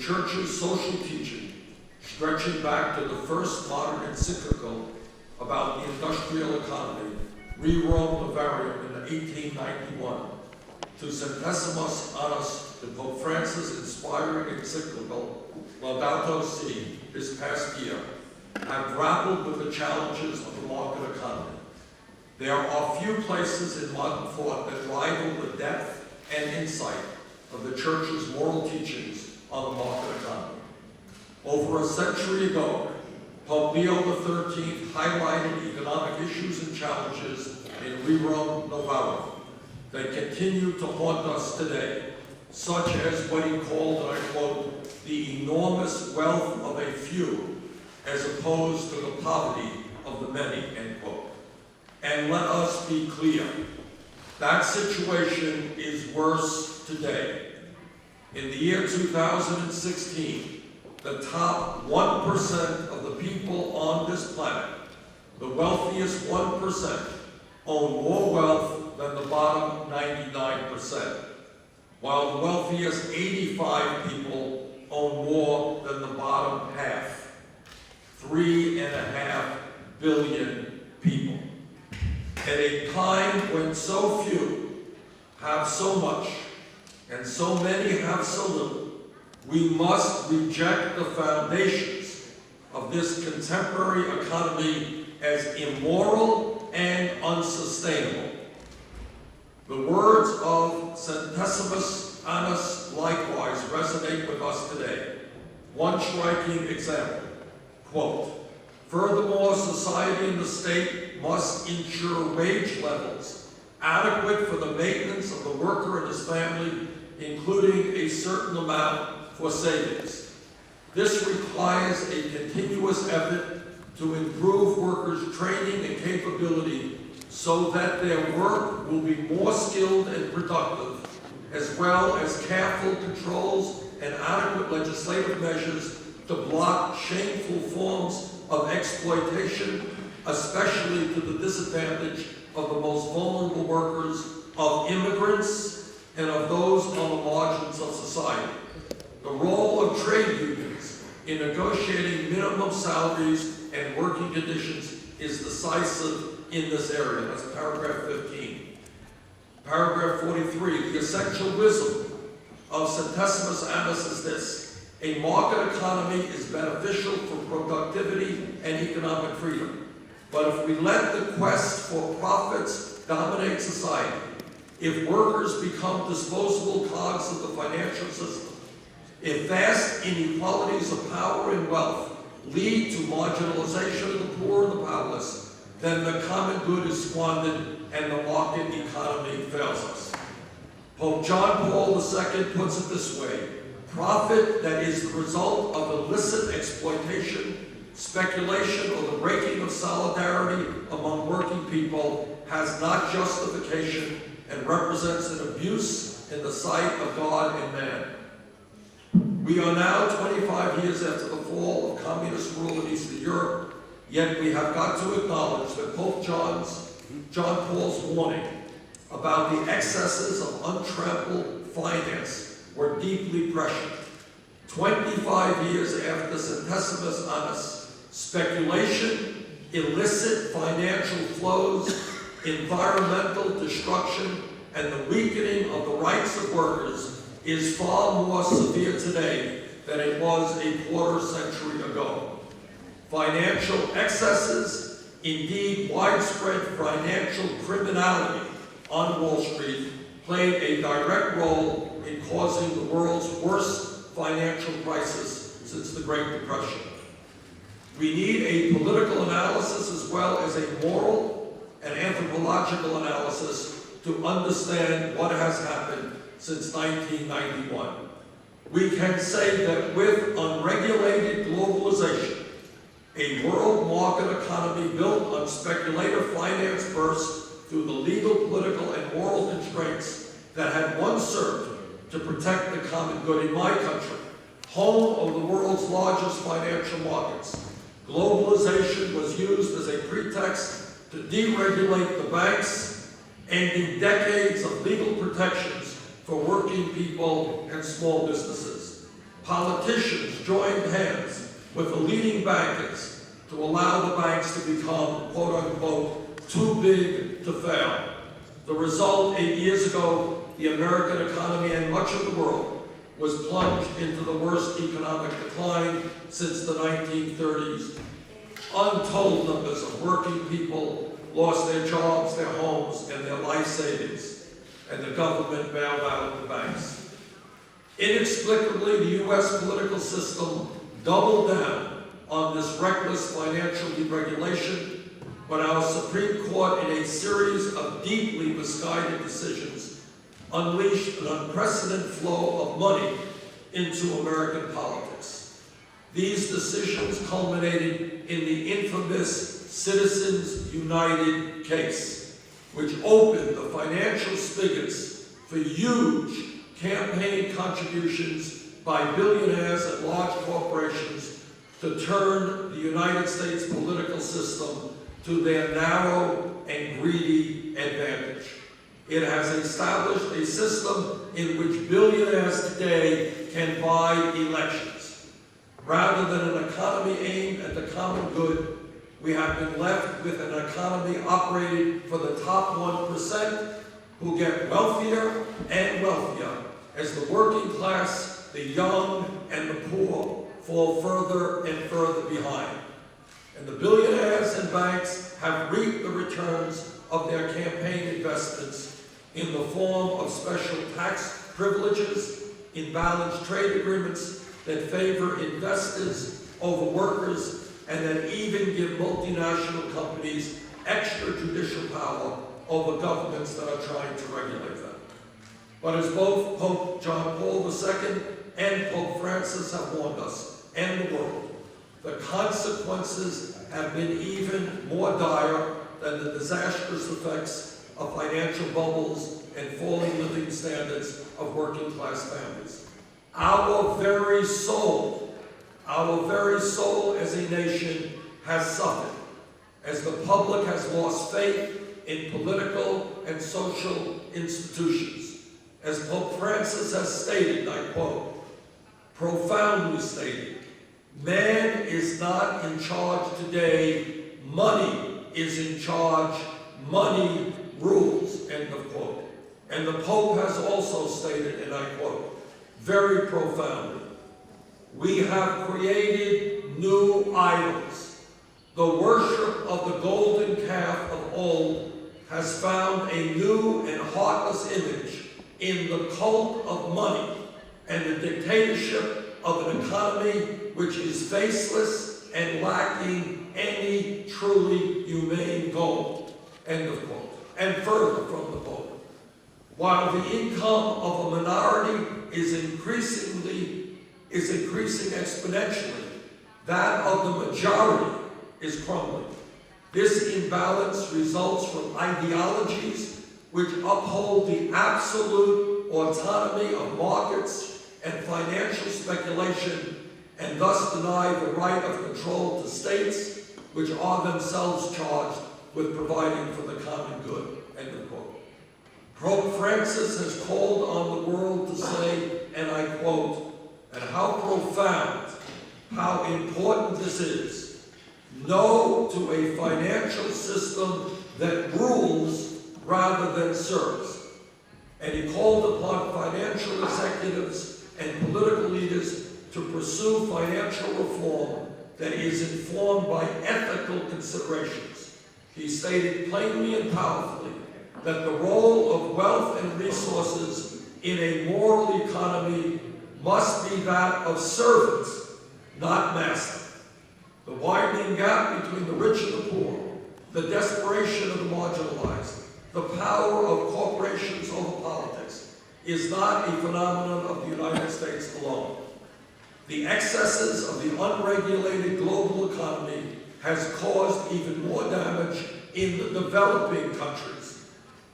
Church's social teaching, stretching back to the first modern encyclical about the industrial economy, Rerum Novarium in 1891, to Centesimus Annus, to Pope Francis' inspiring encyclical, Laudato Si, this past year, have grappled with the challenges of the market economy. There are few places in modern thought that rival the depth and insight of the Church's moral teachings on the market economy. Over a century ago, Pope Leo XIII highlighted economic issues and challenges in Rerum Novarum that continue to haunt us today, such as what he called, and I quote, the enormous wealth of a few as opposed to the poverty of the many, end quote. And let us be clear, that situation is worse today. In the year 2016, the top 1% of the people on this planet, the wealthiest 1%, own more wealth than the bottom 99%, while the wealthiest 85 people own more than the bottom half. 3.5 billion people. At a time when so few have so much and so many have so little, we must reject the foundations of this contemporary economy as immoral and unsustainable. The words of Centesimus Annus likewise resonate with us today. One striking example, quote, furthermore, society and the state must ensure wage levels adequate for the maintenance of the worker and his family, including a certain amount for savings. This requires a continuous effort to improve workers' training and capability so that their work will be more skilled and productive, as well as careful controls and adequate legislative measures to block shameful forms of exploitation, especially to the disadvantage of the most vulnerable workers, of immigrants, and of those on the margins of society. The role of trade unions in negotiating minimum salaries and working conditions is decisive in this area. That's paragraph 15. Paragraph 43, the essential wisdom of Centesimus Annus is this: a market economy is beneficial for productivity and economic freedom. But if we let the quest for profits dominate society, if workers become disposable cogs of the financial system, if vast inequalities of power and wealth lead to marginalization of the poor and the powerless, then the common good is squandered and the market economy fails us. Pope John Paul II puts it this way: profit that is the result of illicit exploitation, speculation, or the breaking of solidarity among working people has not justification and represents an abuse in the sight of God and man. We are now 25 years after the fall of communist rule in Eastern Europe, yet we have got to acknowledge that Pope John Paul's warning about the excesses of untrampled finance were deeply prescient. 25 years after Centesimus Annus, speculation, illicit financial flows, environmental destruction, and the weakening of the rights of workers is far more severe today than it was a quarter century ago. Financial excesses, indeed widespread financial criminality on Wall Street, played a direct role in causing the world's worst financial crisis since the Great Depression. We need a political analysis as well as a moral and anthropological analysis to understand what has happened since 1991. We can say that with unregulated globalization, a world market economy built on speculative finance burst through the legal, political, and moral constraints that had once served to protect the common good in my country, home of the world's largest financial markets. Globalization was used as a pretext to deregulate the banks, ending decades of legal protections for working people and small businesses. Politicians joined hands with the leading bankers to allow the banks to become, quote unquote, too big to fail. The result, 8 years ago, the American economy and much of the world was plunged into the worst economic decline since the 1930s. Untold numbers of working people lost their jobs, their homes, and their life savings, and the government bailed out the banks. Inexplicably, the U.S. political system doubled down on this reckless financial deregulation, but our Supreme Court, in a series of deeply misguided decisions, unleashed an unprecedented flow of money into American politics. These decisions culminated in the infamous Citizens United case, which opened the financial spigots for huge campaign contributions by billionaires and large corporations to turn the United States political system to their narrow and greedy advantage. It has established a system in which billionaires today can buy elections. Rather than an economy aimed at the common good, we have been left with an economy operated for the top 1%, who get wealthier and wealthier as the working class, the young, and the poor fall further and further behind. And the billionaires and banks have reaped the returns of their campaign investments in the form of special tax privileges, imbalanced trade agreements that favor investors over workers, and that even give multinational companies extrajudicial power over governments that are trying to regulate them. But as both Pope John Paul II and Pope Francis have warned us and the world, the consequences have been even more dire than the disastrous effects of financial bubbles and falling living standards of working class families. Our very soul as a nation has suffered as the public has lost faith in political and social institutions. As Pope Francis has stated, I quote, profoundly stated, man is not in charge today, money is in charge, money rules, end of quote. And the Pope has also stated, and I quote, very profoundly, we have created new idols. The worship of the golden calf of old has found a new and heartless image in the cult of money and the dictatorship of an economy which is faceless and lacking any truly humane goal, end of quote. And further from the Pope, while the income of a minority is increasing exponentially, that of the majority is crumbling. This imbalance results from ideologies which uphold the absolute autonomy of markets and financial speculation, and thus deny the right of control to states, which are themselves charged with providing for the common good, end of quote. Pope Francis has called on the world to say, and I quote, and how profound, how important this is, no to a financial system that rules rather than serves. And he called upon financial executives and political leaders to pursue financial reform that is informed by ethical considerations. He stated plainly and powerfully that the role of wealth and resources in a moral economy must be that of servants, not master. The widening gap between the rich and the poor, the desperation of the marginalized, the power of corporations over politics is not a phenomenon of the United States alone. The excesses of the unregulated global economy has caused even more damage in the developing countries.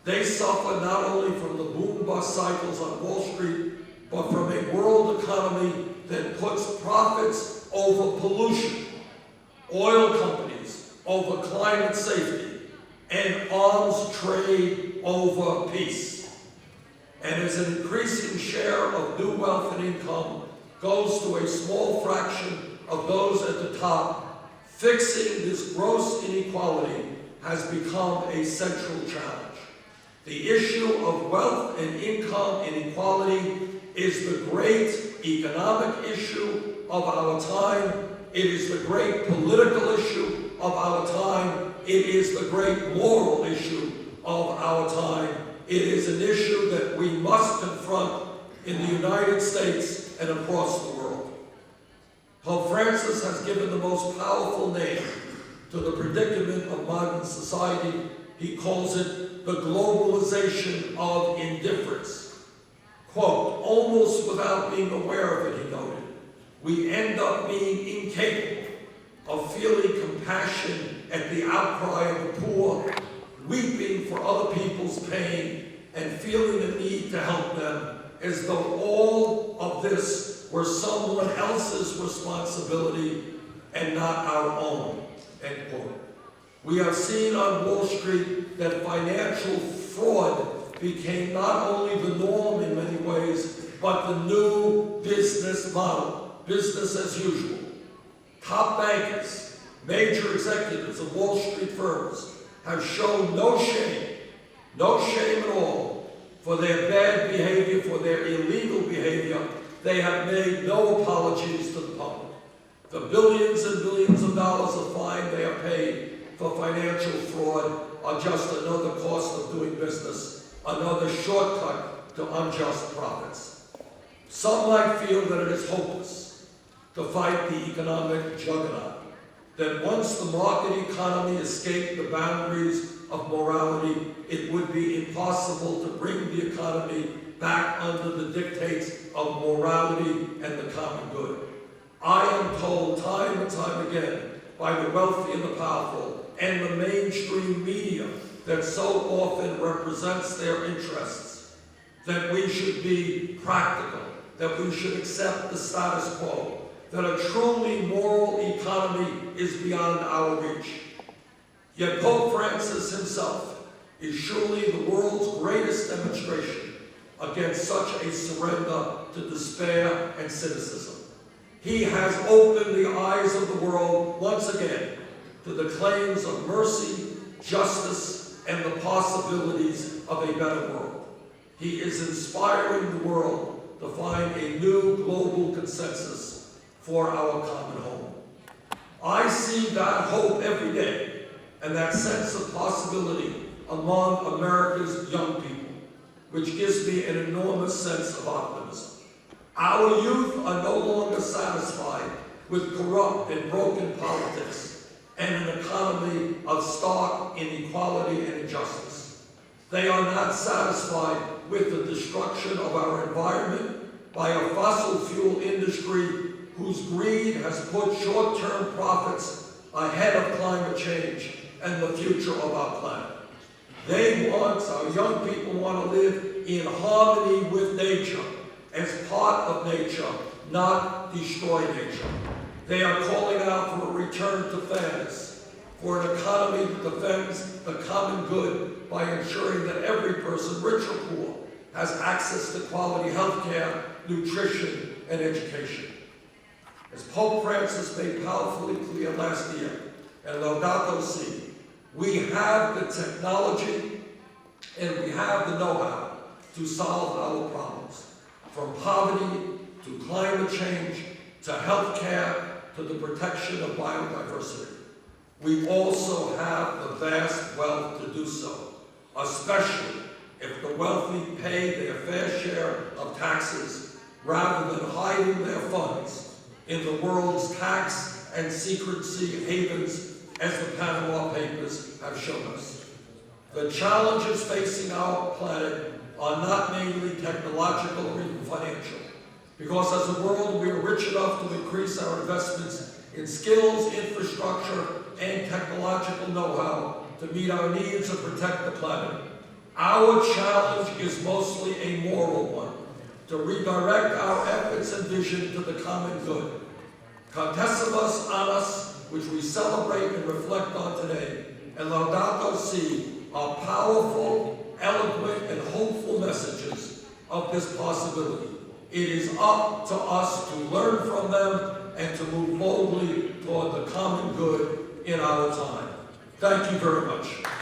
They suffer not only from the boom-bust cycles on Wall Street, but from a world economy that puts profits over pollution, oil companies over climate safety, and arms trade over peace. And as an increasing share of new wealth and income goes to a small fraction of those at the top, fixing this gross inequality has become a central challenge. The issue of wealth and income inequality is the great economic issue of our time. It is the great political issue of our time. It is the great moral issue of our time. It is an issue that we must confront in the United States and across the world. Pope Francis has given the most powerful name to the predicament of modern society. He calls it the globalization of indifference. Quote, almost without being aware of it, he noted, we end up being incapable of feeling compassion at the outcry of the poor, weeping for other people's pain, and feeling the need to help them, as though all of this were someone else's responsibility and not our own, end quote. We have seen on Wall Street that financial fraud became not only the norm in many ways, but the new business model, business as usual. Top bankers, major executives of Wall Street firms have shown no shame at all for their bad behavior, for their illegal behavior. They have made no apologies to the public. The billions and billions of dollars of fine they are paid for financial fraud are just another cost of doing business, another shortcut to unjust profits. Some might feel that it is hopeless to fight the economic juggernaut, that once the market economy escaped the boundaries of morality, it would be impossible to bring the economy back under the dictates of morality and the common good. I am told time and time again by the wealthy and the powerful and the mainstream media that so often represents their interests that we should be practical, that we should accept the status quo, that a truly moral economy is beyond our reach. Yet Pope Francis himself is surely the world's greatest demonstration against such a surrender to despair and cynicism. He has opened the eyes of the world once again to the claims of mercy, justice, and the possibilities of a better world. He is inspiring the world to find a new global consensus for our common home. I see that hope every day and that sense of possibility among America's young people, which gives me an enormous sense of optimism. Our youth are no longer satisfied with corrupt and broken politics and an economy of stark inequality and injustice. They are not satisfied with the destruction of our environment by a fossil fuel industry whose greed has put short-term profits ahead of climate change and the future of our planet. Our young people want to live in harmony with nature, as part of nature, not destroy nature. They are calling out for a return to fairness, for an economy that defends the common good by ensuring that every person, rich or poor, has access to quality health care, nutrition, and education. As Pope Francis made powerfully clear last year at Laudato Si', we have the technology and we have the know-how to solve our problems, from poverty to climate change to health care to the protection of biodiversity. We also have the vast wealth to do so, especially if the wealthy pay their fair share of taxes rather than hiding their funds in the world's tax and secrecy havens, as the Panama Papers have shown us. The challenges facing our planet are not mainly technological or even financial, because as a world we are rich enough to increase our investments in skills, infrastructure, and technological know-how to meet our needs and protect the planet. Our challenge is mostly a moral one, to redirect our efforts and vision to the common good. Quodlibet Annus, which we celebrate and reflect on today, and Laudato Si' are powerful, eloquent, and hopeful messages of this possibility. It is up to us to learn from them and to move boldly toward the common good in our time. Thank you very much.